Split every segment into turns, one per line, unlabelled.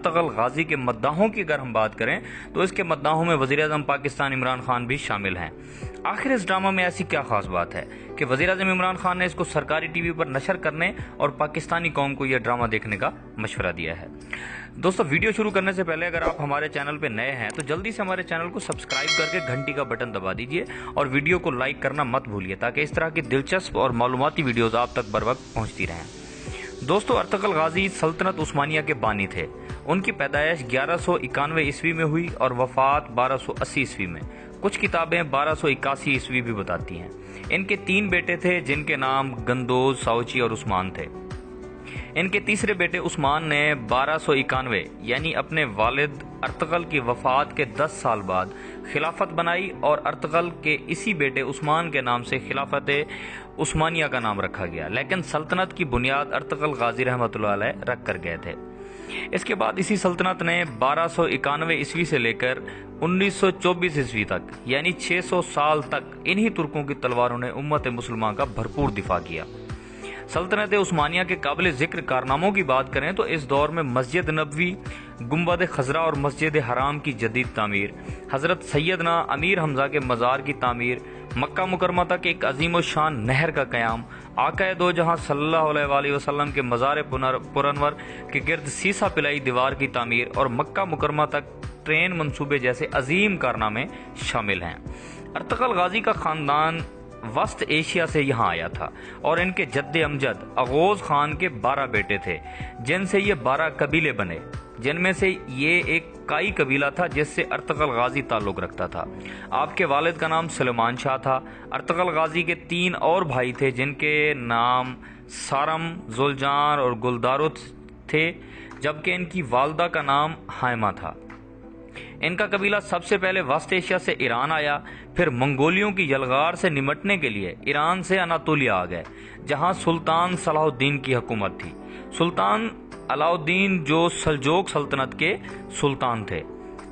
Ertugrul Ghazi کے مداحوں کی اگر ہم بات کریں تو اس کے مداحوں میں وزیر اعظم پاکستان عمران خان بھی شامل ہیں۔ آخر اس ڈرامہ میں ایسی کیا خاص بات ہے کہ وزیر اعظم عمران خان نے اس کو سرکاری ٹی وی پر نشر کرنے اور پاکستانی قوم کو یہ ڈرامہ دیکھنے کا مشورہ دیا ہے؟ دوستو، ویڈیو شروع کرنے سے پہلے اگر آپ ہمارے چینل پہ نئے ہیں تو جلدی سے ہمارے چینل کو سبسکرائب کر کے گھنٹی کا بٹن دبا دیجئے اور ویڈیو کو لائک کرنا مت بھولیے تاکہ اس طرح کی دلچسپ اور معلوماتی ویڈیوز آپ تک بر وقت پہنچتی رہیں۔ دوستو، ارطغرل غازی سلطنت عثمانیہ کے بانی تھے۔ ان کی پیدائش 1191 عیسوی میں ہوئی اور وفات 1280 عیسوی میں۔ کچھ کتابیں 1281 عیسوی بھی بتاتی ہیں۔ ان کے 3 بیٹے تھے جن کے نام گندوز، ساوچی اور عثمان تھے۔ ان کے تیسرے بیٹے عثمان نے 1291 یعنی اپنے والد ارطغرل کی وفات کے 10 سال بعد خلافت بنائی اور ارطغرل کے اسی بیٹے عثمان کے نام سے خلافت عثمانیہ کا نام رکھا گیا، لیکن سلطنت کی بنیاد ارطغرل غازی رحمۃ اللہ علیہ رکھ کر گئے تھے۔ اس کے بعد اسی سلطنت نے 1291 عیسوی سے لے کر 1924 عیسوی تک یعنی 600 سال تک انہی ترکوں کی تلواروں نے امت مسلمان کا بھرپور دفاع کیا۔ سلطنت عثمانیہ کے قابل ذکر کارناموں کی بات کریں تو اس دور میں مسجد نبوی، گنبد خضرا اور مسجد حرام کی جدید تعمیر، حضرت سیدنا امیر حمزہ کے مزار کی تعمیر، مکہ مکرمہ تک ایک عظیم و شان نہر کا قیام، آقا دو جہاں صلی اللہ علیہ وآلہ وسلم کے مزار پرانور کے گرد سیسا پلائی دیوار کی تعمیر اور مکہ مکرمہ تک ٹرین منصوبے جیسے عظیم کارنامے شامل ہیں۔ ارطغرل غازی کا خاندان وسط ایشیا سے یہاں آیا تھا اور ان کے جد امجد اغوز خان کے 12 بیٹے تھے جن سے یہ 12 قبیلے بنے، جن میں سے یہ ایک کائی قبیلہ تھا جس سے ارطغرل غازی تعلق رکھتا تھا۔ آپ کے والد کا نام سلیمان شاہ تھا۔ ارطغرل غازی کے 3 اور بھائی تھے جن کے نام سارم، زلجان اور گلدارو تھے، جبکہ ان کی والدہ کا نام ہائمہ تھا۔ ان کا قبیلہ سب سے پہلے وسط ایشیا سے ایران آیا، پھر منگولیوں کی یلغار سے نمٹنے کے لیے ایران سے اناطولیہ آ گئے جہاں سلطان صلاح الدین کی حکومت تھی۔ سلطان علاء الدین جو سلجوق سلطنت کے سلطان تھے۔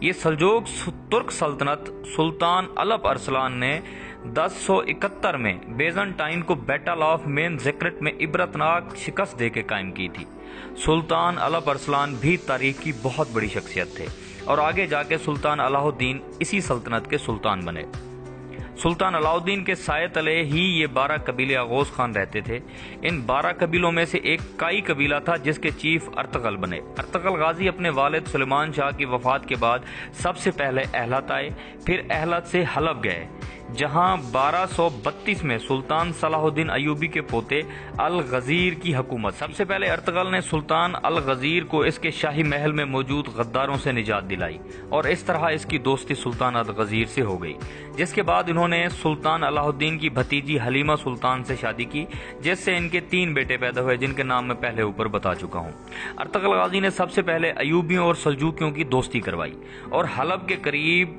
یہ سلجوق ترک سلطنت سلطان الپ ارسلان نے 1071 میں بیزنٹائن کو بیٹل آف مین زیکرٹ میں عبرتناک شکست دے کے قائم کی تھی۔ سلطان الپ ارسلان بھی تاریخ کی بہت بڑی شخصیت تھے اور آگے جا کے سلطان علاء الدین اسی سلطنت کے سلطان بنے۔ سلطان علاء الدین کے سائے تلے ہی یہ 12 قبیلے اغوز خان رہتے تھے۔ ان 12 قبیلوں میں سے ایک کائی قبیلہ تھا جس کے چیف ارطغرل بنے۔ ارطغرل غازی اپنے والد سلیمان شاہ کی وفات کے بعد سب سے پہلے اہلت آئے، پھر اہلت سے حلب گئے جہاں 1232 میں سلطان صلاح الدین ایوبی کے پوتے الغزیر کی حکومت۔ سب سے پہلے ارطغرل نے سلطان الغزیر کو اس کے شاہی محل میں موجود غداروں سے نجات دلائی اور اس طرح اس کی دوستی سلطان الغزیر سے ہو گئی، جس کے بعد انہوں نے سلطان علاء الدین کی بھتیجی حلیمہ سلطان سے شادی کی جس سے ان کے 3 بیٹے پیدا ہوئے جن کے نام میں پہلے اوپر بتا چکا ہوں۔ ارطغرل غازی نے سب سے پہلے ایوبیوں اور سلجوکیوں کی دوستی کروائی اور حلب کے قریب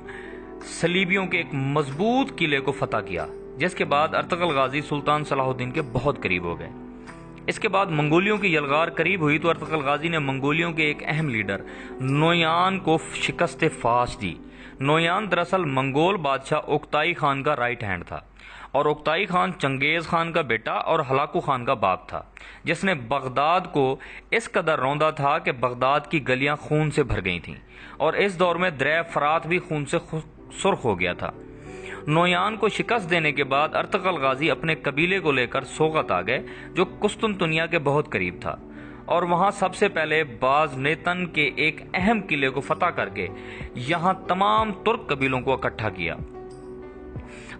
صلیبیوں کے ایک مضبوط قلعے کو فتح کیا، جس کے بعد ارطغرل غازی سلطان صلاح الدین کے بہت قریب ہو گئے۔ اس کے بعد منگولیوں کی یلغار قریب ہوئی تو ارطغرل غازی نے منگولیوں کے ایک اہم لیڈر نویان کو شکست فاش دی۔ نویان دراصل منگول بادشاہ اوکتائی خان کا رائٹ ہینڈ تھا اور اوکتائی خان چنگیز خان کا بیٹا اور ہلاکو خان کا باپ تھا جس نے بغداد کو اس قدر روندا تھا کہ بغداد کی گلیاں خون سے بھر گئی تھیں اور اس دور میں دریا فرات بھی خون سے سرخ ہو گیا تھا۔ نویان کو شکست دینے کے بعد ارطغرل غازی اپنے قبیلے کو لے کر سوغت آ گئے جو قسطنطنیہ کے بہت قریب تھا اور وہاں سب سے پہلے باز نیتن کے ایک اہم قلعے کو فتح کر کے یہاں تمام ترک قبیلوں کو اکٹھا کیا۔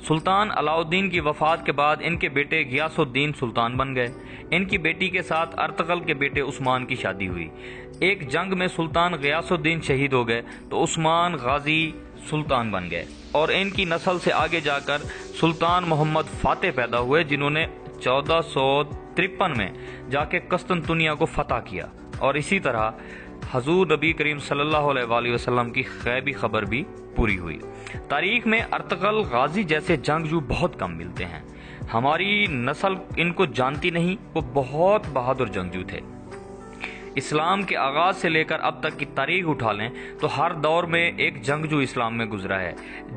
سلطان علاء الدین کی وفات کے بعد ان کے بیٹے غیاث الدین سلطان بن گئے۔ ان کی بیٹی کے ساتھ ارطغرل کے بیٹے عثمان کی شادی ہوئی۔ ایک جنگ میں سلطان غیاث الدین شہید ہو گئے تو عثمان غازی سلطان بن گئے اور ان کی نسل سے آگے جا کر سلطان محمد فاتح پیدا ہوئے جنہوں نے 1453 میں جا کے قسطنطنیہ کو فتح کیا اور اسی طرح حضور نبی کریم صلی اللہ علیہ وآلہ وسلم کی غیبی خبر بھی پوری ہوئی۔ تاریخ میں ارطغرل غازی جیسے جنگجو بہت کم ملتے ہیں، ہماری نسل ان کو جانتی نہیں، وہ بہت بہادر جنگجو تھے۔ اسلام کے آغاز سے لے کر اب تک کی تاریخ اٹھا لیں تو ہر دور میں ایک جنگجو اسلام میں گزرا ہے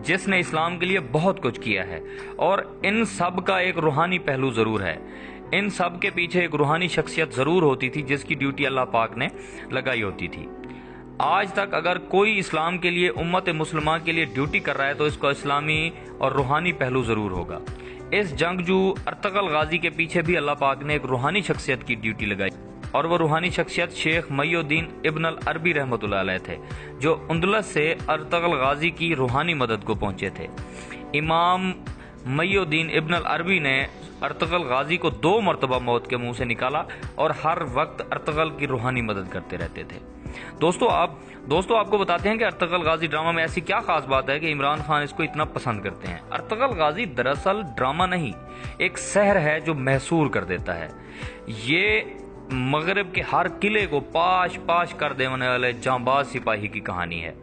جس نے اسلام کے لیے بہت کچھ کیا ہے، اور ان سب کا ایک روحانی پہلو ضرور ہے۔ ان سب کے پیچھے ایک روحانی شخصیت ضرور ہوتی تھی جس کی ڈیوٹی اللہ پاک نے لگائی ہوتی تھی۔ آج تک اگر کوئی اسلام کے لیے، امت مسلمہ کے لیے ڈیوٹی کر رہا ہے تو اس کو اسلامی اور روحانی پہلو ضرور ہوگا۔ اس جنگجو ارطغرل غازی کے پیچھے بھی اللہ پاک نے ایک روحانی شخصیت کی ڈیوٹی لگائی، اور وہ روحانی شخصیت شیخ محی الدین ابن العربی رحمۃ اللہ علیہ تھے، جو اندلس سے ارطغرل غازی کی روحانی مدد کو پہنچے تھے۔ امام محی الدین ابن العربی نے ارطغرل غازی کو 2 مرتبہ موت کے منہ سے نکالا اور ہر وقت ارطغرل کی روحانی مدد کرتے رہتے تھے۔ دوستو آپ کو بتاتے ہیں کہ ارطغرل غازی ڈرامہ میں ایسی کیا خاص بات ہے کہ عمران خان اس کو اتنا پسند کرتے ہیں۔ ارطغرل غازی دراصل ڈرامہ نہیں، ایک سحر ہے جو محصور کر دیتا ہے۔ یہ مغرب کے ہر قلعے کو پاش کر دینے والے جانباز سپاہی کی کہانی ہے۔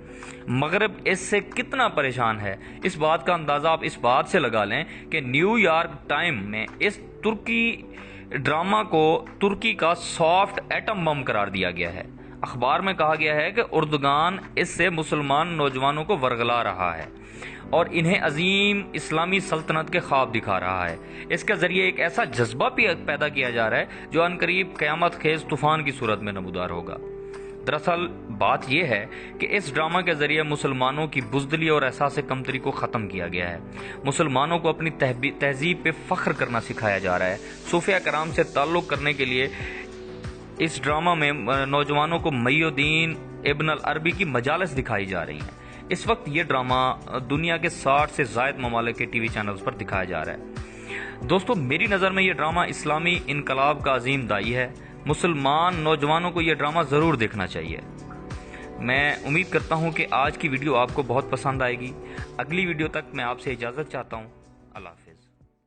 مغرب اس سے کتنا پریشان ہے، اس بات کا اندازہ آپ اس بات سے لگا لیں کہ نیو یارک ٹائم میں اس ترکی ڈرامہ کو ترکی کا سافٹ ایٹم بم قرار دیا گیا ہے۔ اخبار میں کہا گیا ہے کہ اردگان اس سے مسلمان نوجوانوں کو ورگلا رہا ہے اور انہیں عظیم اسلامی سلطنت کے خواب دکھا رہا ہے۔ اس کے ذریعے ایک ایسا جذبہ پیدا کیا جا رہا ہے جو عنقریب قیامت خیز طوفان کی صورت میں نمودار ہوگا۔ دراصل بات یہ ہے کہ اس ڈرامہ کے ذریعے مسلمانوں کی بزدلی اور احساس کمتری کو ختم کیا گیا ہے۔ مسلمانوں کو اپنی تہذیب پہ فخر کرنا سکھایا جا رہا ہے۔ صوفیہ کرام سے تعلق کرنے کے لیے اس ڈرامہ میں نوجوانوں کو محی الدین ابن العربی کی مجالس دکھائی جا رہی ہیں۔ اس وقت یہ ڈرامہ دنیا کے 60 سے زائد ممالک کے ٹی وی چینلز پر دکھایا جا رہا ہے۔ دوستو میری نظر میں یہ ڈرامہ اسلامی انقلاب کا عظیم داعی ہے۔ مسلمان نوجوانوں کو یہ ڈرامہ ضرور دیکھنا چاہیے۔ میں امید کرتا ہوں کہ آج کی ویڈیو آپ کو بہت پسند آئے گی۔ اگلی ویڈیو تک میں آپ سے اجازت چاہتا ہوں۔ اللہ حافظ۔